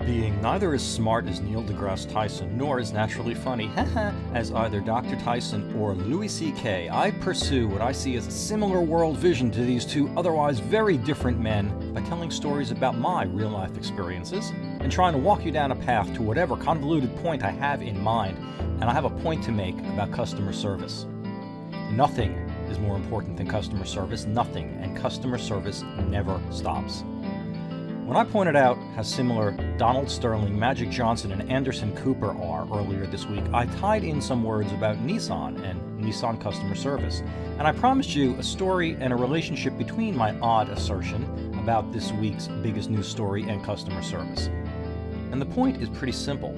Being neither as smart as Neil deGrasse Tyson nor as naturally funny as either Dr. Tyson or Louis C.K., I pursue what I see as a similar world vision to these two otherwise very different men by telling stories about my real-life experiences and trying to walk you down a path to whatever convoluted point I have in mind, and I have a point to make about customer service. Nothing is more important than customer service, nothing, and customer service never stops. When I pointed out how similar Donald Sterling, Magic Johnson, and Anderson Cooper are earlier this week, I tied in some words about Nissan and Nissan customer service, and I promised you a story and a relationship between my odd assertion about this week's biggest news story and customer service. And the point is pretty simple.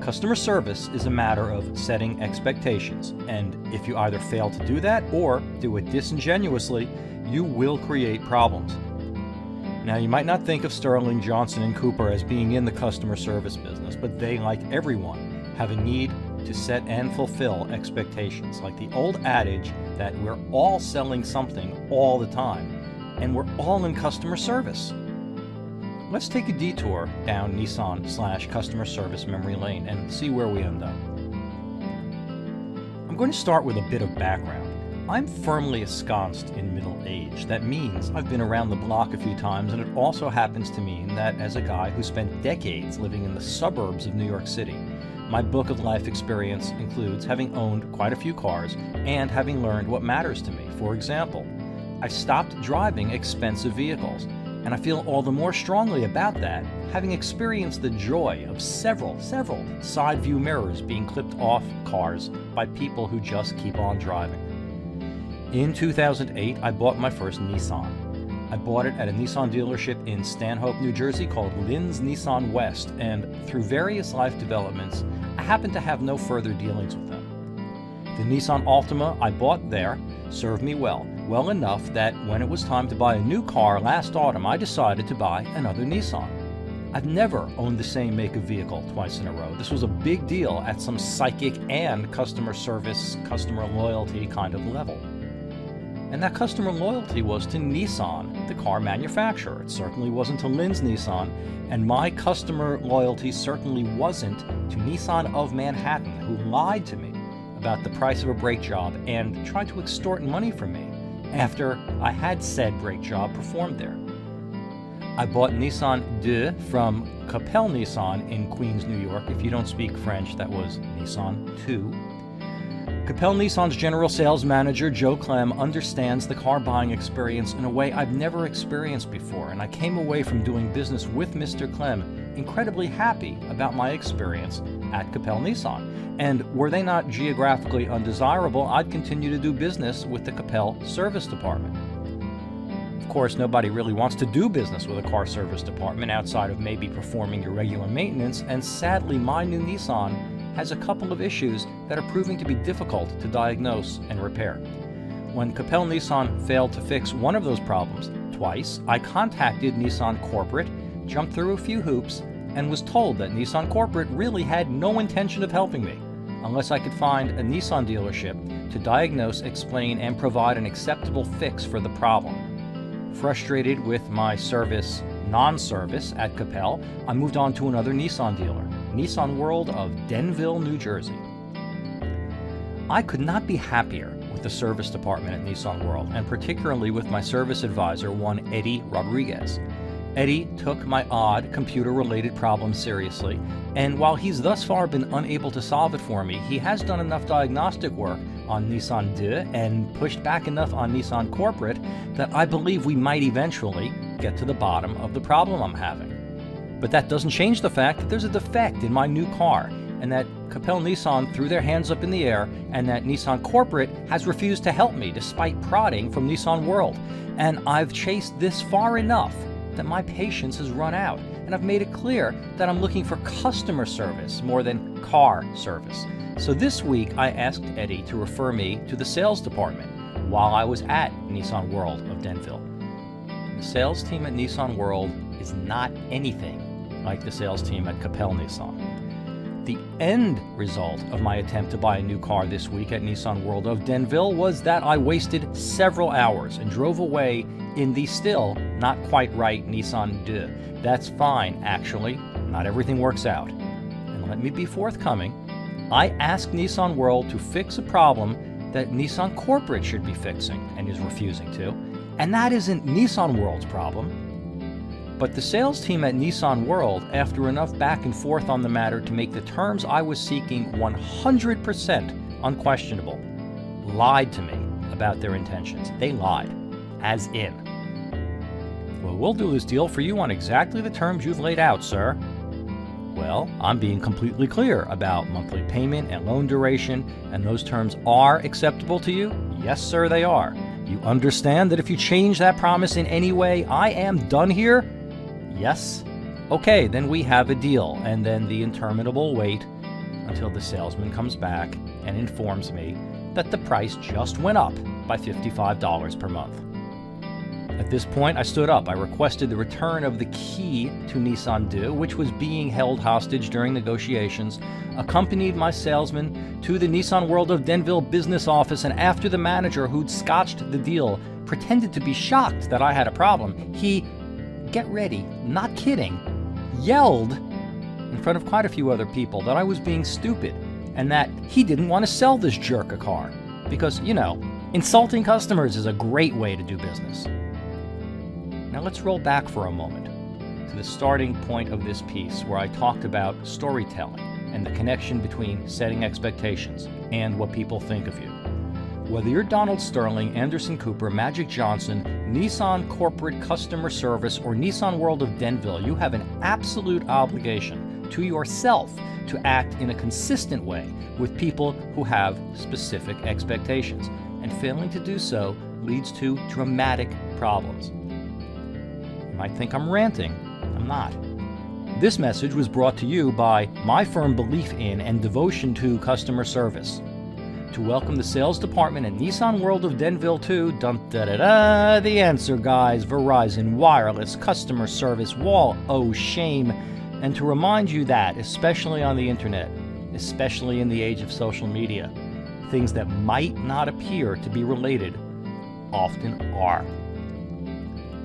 Customer service is a matter of setting expectations, and if you either fail to do that or do it disingenuously, you will create problems. Now, you might not think of Sterling, Johnson, and Cooper as being in the customer service business, but they, like everyone, have a need to set and fulfill expectations, like the old adage that we're all selling something all the time, and we're all in customer service. Let's take a detour down Nissan/customer service memory lane and see where we end up. I'm going to start with a bit of background. I'm firmly ensconced in middle age. That means I've been around the block a few times, and it also happens to mean that as a guy who spent decades living in the suburbs of New York City, my book of life experience includes having owned quite a few cars and having learned what matters to me. For example, I've stopped driving expensive vehicles, and I feel all the more strongly about that having experienced the joy of several side view mirrors being clipped off cars by people who just keep on driving. In 2008, I bought my first Nissan. I bought it at a Nissan dealership in Stanhope, New Jersey called Lynn's Nissan West, and through various life developments, I happened to have no further dealings with them. The Nissan Altima I bought there served me well enough that when it was time to buy a new car last autumn, I decided to buy another Nissan. I've never owned the same make of vehicle twice in a row. This was a big deal at some psychic and customer service, customer loyalty kind of level. And that customer loyalty was to Nissan, the car manufacturer. It certainly wasn't to Lynn's Nissan, and my customer loyalty certainly wasn't to Nissan of Manhattan, who lied to me about the price of a brake job and tried to extort money from me after I had said brake job performed there. I bought Nissan 2 from Capel Nissan in Queens, New York. If you don't speak French, that was Nissan 2. Capel Nissan's general sales manager, Joe Clem, understands the car buying experience in a way I've never experienced before, and I came away from doing business with Mr. Clem incredibly happy about my experience at Capel Nissan. And were they not geographically undesirable, I'd continue to do business with the Capel service department. Of course, nobody really wants to do business with a car service department outside of maybe performing your regular maintenance, and sadly my new Nissan has a couple of issues that are proving to be difficult to diagnose and repair. When Capel Nissan failed to fix one of those problems twice, I contacted Nissan Corporate, jumped through a few hoops, and was told that Nissan Corporate really had no intention of helping me unless I could find a Nissan dealership to diagnose, explain, and provide an acceptable fix for the problem. Frustrated with my non-service at Capel, I moved on to another Nissan dealer, Nissan World of Denville, New Jersey. I could not be happier with the service department at Nissan World, and particularly with my service advisor, one Eddie Rodriguez. Eddie took my odd computer-related problem seriously, and while he's thus far been unable to solve it for me, he has done enough diagnostic work on Nissan 2 and pushed back enough on Nissan Corporate that I believe we might eventually get to the bottom of the problem I'm having. But that doesn't change the fact that there's a defect in my new car, and that Capel Nissan threw their hands up in the air, and that Nissan Corporate has refused to help me despite prodding from Nissan World. And I've chased this far enough that my patience has run out, and I've made it clear that I'm looking for customer service more than car service. So this week I asked Eddie to refer me to the sales department while I was at Nissan World of Denville. The sales team at Nissan World is not anything like the sales team at Capel Nissan. The end result of my attempt to buy a new car this week at Nissan World of Denville was that I wasted several hours and drove away in the still not quite right Nissan 2. That's fine, actually. not everything works out. And let me be forthcoming. I asked Nissan World to fix a problem that Nissan Corporate should be fixing and is refusing to. And that isn't Nissan World's problem. But the sales team at Nissan World, after enough back and forth on the matter to make the terms I was seeking 100% unquestionable, lied to me about their intentions. They lied, as in, "Well, we'll do this deal for you on exactly the terms you've laid out, sir." Well, I'm being completely clear about monthly payment and loan duration, and those terms are acceptable to you? Yes, sir, they are. You understand that if you change that promise in any way, I am done here? Yes? Okay, then we have a deal, and then the interminable wait until the salesman comes back and informs me that the price just went up by $55 per month. At this point, I stood up. I requested the return of the key to Nissan Do, which was being held hostage during negotiations, accompanied my salesman to the Nissan World of Denville business office, and after the manager who'd scotched the deal pretended to be shocked that I had a problem, he, get ready, not kidding, yelled in front of quite a few other people that I was being stupid and that he didn't want to sell this jerk a car. Because, you know, insulting customers is a great way to do business. Now let's roll back for a moment to the starting point of this piece where I talked about storytelling and the connection between setting expectations and what people think of you. Whether you're Donald Sterling, Anderson Cooper, Magic Johnson, Nissan Corporate Customer Service, or Nissan World of Denville, you have an absolute obligation to yourself to act in a consistent way with people who have specific expectations. And failing to do so leads to dramatic problems. You might think I'm ranting. I'm not. This message was brought to you by my firm belief in and devotion to customer service. To welcome the sales department at Nissan World of Denville to the answer guys, Verizon Wireless Customer Service Wall o' Shame, and to remind you that, especially on the internet, especially in the age of social media, things that might not appear to be related often are.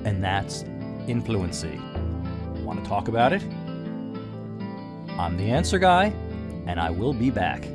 And that's influency. Want to talk about it? I'm the answer guy, and I will be back.